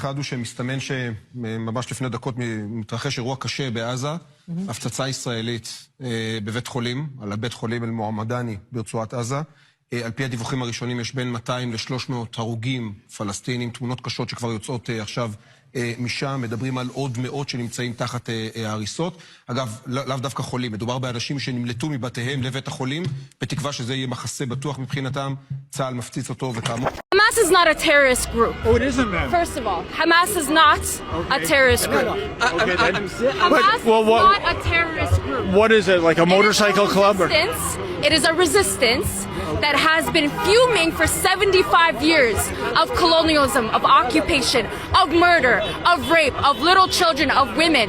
אחד הוא שמסתמן שממש לפני דקות מתרחש אירוע קשה בעזה, הפצצה ישראלית בבית חולים, על הבית חולים אל-מועמדני ברצועת עזה. על פי הדיווחים הראשונים יש בין 200 ל-300 הרוגים פלסטינים, תמונות קשות שכבר יוצאות עכשיו משם, מדברים על עוד מאות שנמצאים תחת ההריסות. אגב, לאו דווקא חולים, מדובר באנשים שנמלטו מבתיהם לבית החולים, בתקווה שזה יהיה מחסה בטוח מבחינתם, צה"ל מפציץ אותו וכאמור. Hamas is not a terrorist group. Oh, it isn't, ma'am. First of all, Hamas is not a terrorist group. Okay, then. Hamas is not a terrorist group. What is it, like a motorcycle club? Or? It is a resistance that has been fuming for 75 years of colonialism, of occupation, of murder, of rape, of little children, of women.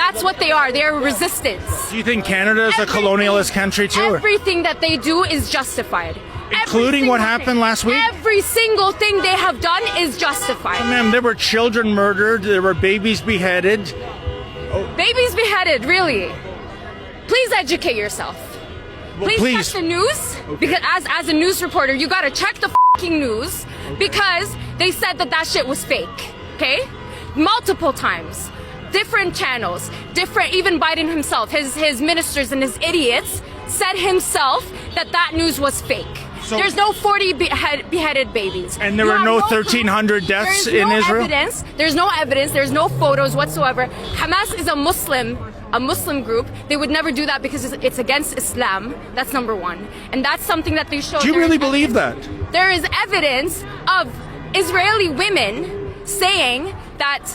That's what they are. They are resistance. Do you think Canada is a colonialist country too? Everything that they do is justified. Including what happened last week? Every single thing they have done is justified. Ma'am, there were children murdered, there were babies beheaded. Babies beheaded, really? Please educate yourself. Well, Please check the news, because as a news reporter, you gotta check the fucking news, because they said that shit was fake, okay? Multiple times. Different channels, even Biden himself, his ministers and his idiots said himself that news was fake. So, there's no 40 beheaded babies. And there were no 1,300 deaths in Israel? There's no evidence, there's no photos whatsoever. Hamas is a Muslim group. They would never do that because it's against Islam. That's number one. And that's something that they show. Do you really believe that? There is evidence of Israeli women saying that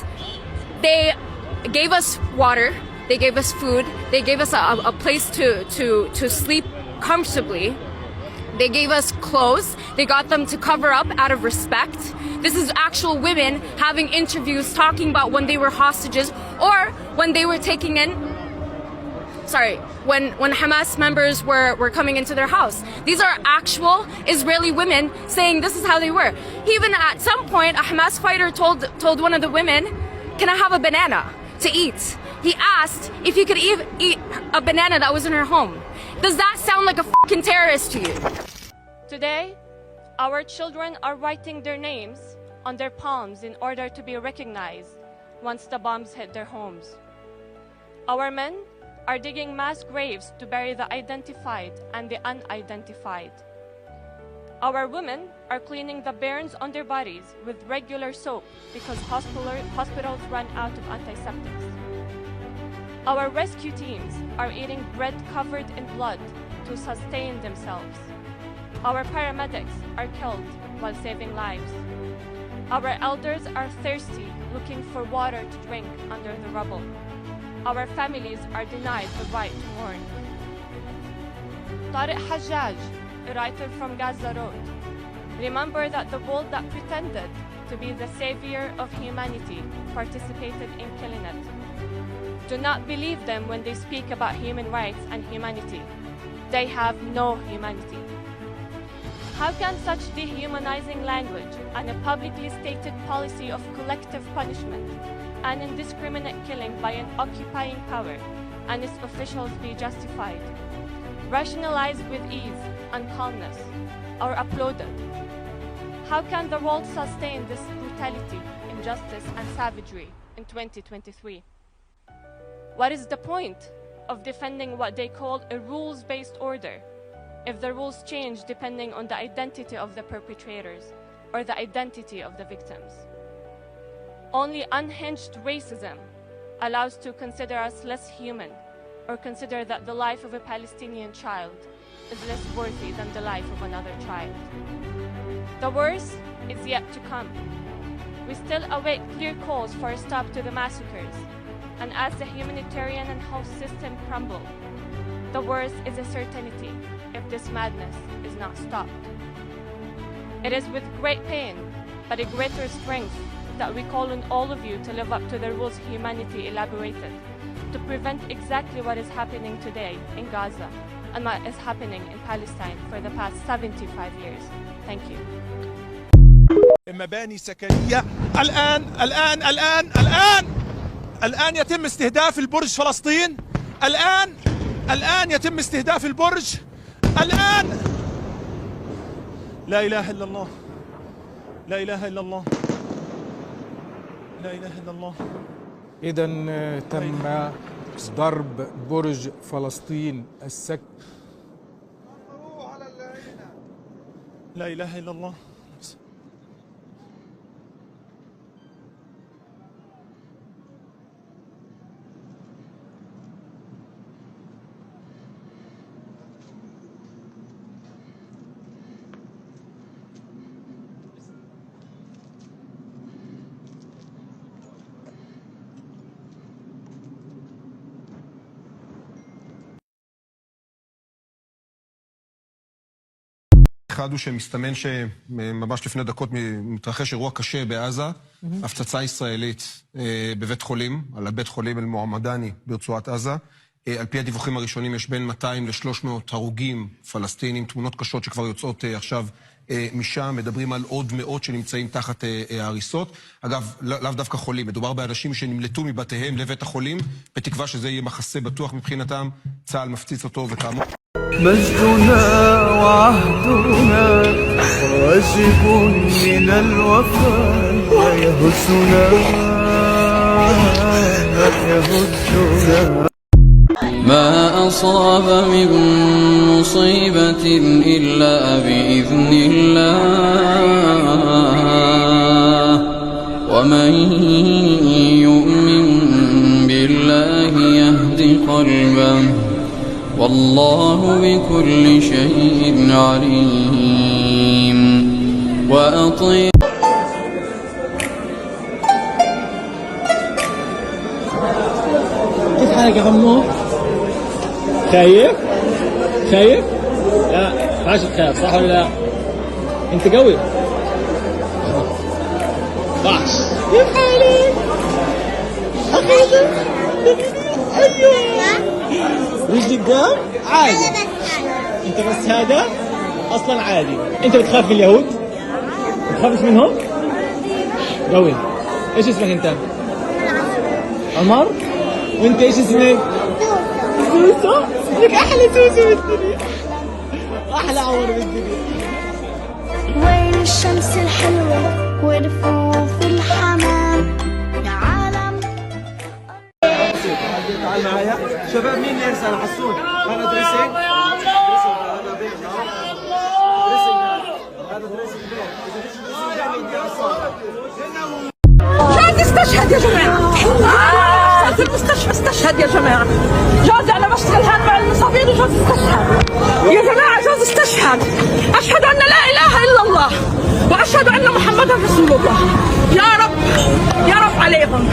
they gave us water, they gave us food, they gave us a place to sleep comfortably. They gave us clothes. They got them to cover up out of respect. This is actual women having interviews talking about when they were hostages or when they were taking in, when Hamas members were coming into their house. These are actual Israeli women saying this is how they were. Even at some point, a Hamas fighter told one of the women, "Can I have a banana to eat?" He asked if he could eat a banana that was in her home. Does that sound like a fucking terrorist to you? Today, our children are writing their names on their palms in order to be recognized once the bombs hit their homes. Our men are digging mass graves to bury the identified and the unidentified. Our women are cleaning the burns on their bodies with regular soap because hospitals run out of antiseptics. Our rescue teams are eating bread covered in blood to sustain themselves. Our paramedics are killed while saving lives. Our elders are thirsty, looking for water to drink under the rubble. Our families are denied the right to mourn. Tariq Hajjaj, a writer from Gaza, wrote, "Remember that the world that pretended to be the savior of humanity participated in killing it. Do not believe them when they speak about human rights and humanity. They have no humanity." How can such dehumanizing language and a publicly stated policy of collective punishment and indiscriminate killing by an occupying power and its officials be justified, rationalized with ease and calmness, or applauded? How can the world sustain this brutality, injustice, and savagery in 2023? What is the point of defending what they call a rules-based order if the rules change depending on the identity of the perpetrators or the identity of the victims? Only unhinged racism allows to consider us less human or consider that the life of a Palestinian child is less worthy than the life of another child. The worst is yet to come. We still await clear calls for a stop to the massacres, and as the humanitarian and health system crumble, the worst is a certainty if this madness is not stopped. It is with great pain, but a greater strength, that we call on all of you to live up to the rules humanity elaborated, to prevent exactly what is happening today in Gaza and what is happening in Palestine for the past 75 years. Thank you. مباني سكنية الآن يتم استهداف البرج فلسطين. الآن يتم استهداف البرج. الآن لا إله إلا الله، لا إله إلا الله، لا إله إلا الله. إذا تم ضرب برج فلسطين لا إله إلا الله. אחד הוא שמסתמן שממש לפני דקות מתרחש אירוע קשה בעזה, הפצצה ישראלית בבית חולים, על הבית חולים אל-מועמדני ברצועת עזה. על פי הדיווחים הראשונים יש בין 200 ל-300 הרוגים פלסטינים, תמונות קשות שכבר יוצאות עכשיו משם, מדברים על עוד מאות שנמצאים תחת ההריסות. אגב, לאו דווקא חולים, מדובר באנשים שנמלטו מבתיהם לבית החולים, בתקווה שזה יהיה מחסה בטוח מבחינתם, צה"ל מפציץ אותו וכאמור. مجدنا وعهدنا واجب من الوفاء يهزنا يهزنا ما أصاب من مصيبة إلا بإذن الله ومن يؤمن بالله يهد قلبه والله بكل شيء عليم وأطيع كيف حالك يا غمو؟ خايف؟ خايف؟ لا ماش تخاف صح ولا لا؟ انت قوي باش كيف حالك؟ أخيرا أيوه رجلك قام عادي انت بس هذا اصلا عادي. انت بتخاف من اليهود؟ بتخافش منهم؟ قوي. ايش اسمك انت؟ عمر. وانت ايش اسمك؟ سوسو. اسمك احلى سوسو بالدنيا، احلى عمر بالدنيا. وين الشمس الحلوة ورفوف الحمام يا عالم. تعال معايا شباب. مين اللي يرسل حسون؟ هذا دريسنج. جوزي استشهد يا جماعة. في المستشفى استشهد يا جماعة. جوزي أنا بشتغل هان مع المصابين وجوزي استشهد يا جماعة. جوزي استشهد. أشهد أن لا إله إلا الله وأشهد أن محمدا رسول الله. يا رب يا رب عليهم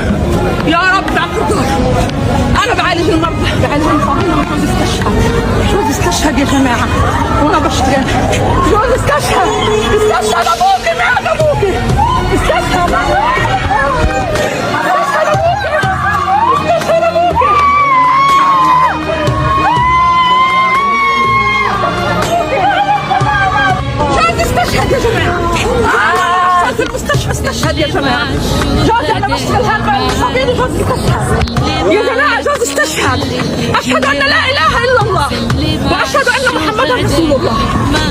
يا رب اعتذر. أنا بعالج المرضى بعالج المصابين وجوزي استشهد. جوزي استشهد يا جماعة وأنا بشتغل. جوزي استشهد. استشهد أبوكي مات أبوكي. استشهد أبوكي. استشهد أبوكي. استشهد أبوكي. جوزي استشهد يا جماعة. في المستشفى استشهد يا جماعة. جوزي أنا بشتغل هان مع المصابين وجوزي استشهد يا جماعة. جوزي استشهد. أشهد أن لا إله إلا الله وأشهد أن محمدا رسول الله.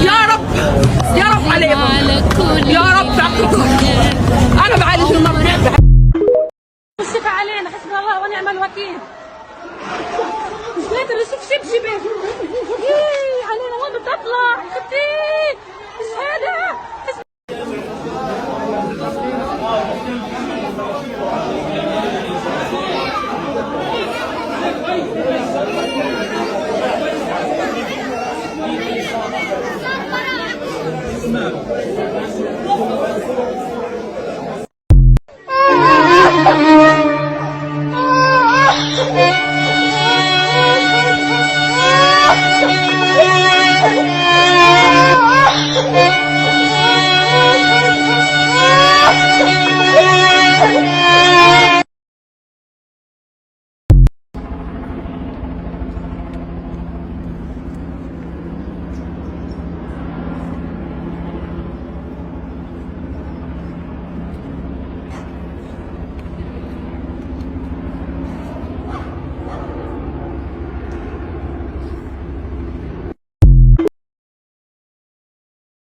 يا رب يا رب عليهم يا رب اعتذر. أنا بعالج المرضى. الشفاء علينا حسبنا الله ونعم الوكيل. مش قادر اشوف شبشبه علينا وين بتطلع ختي. ايش هذا؟ Thank you.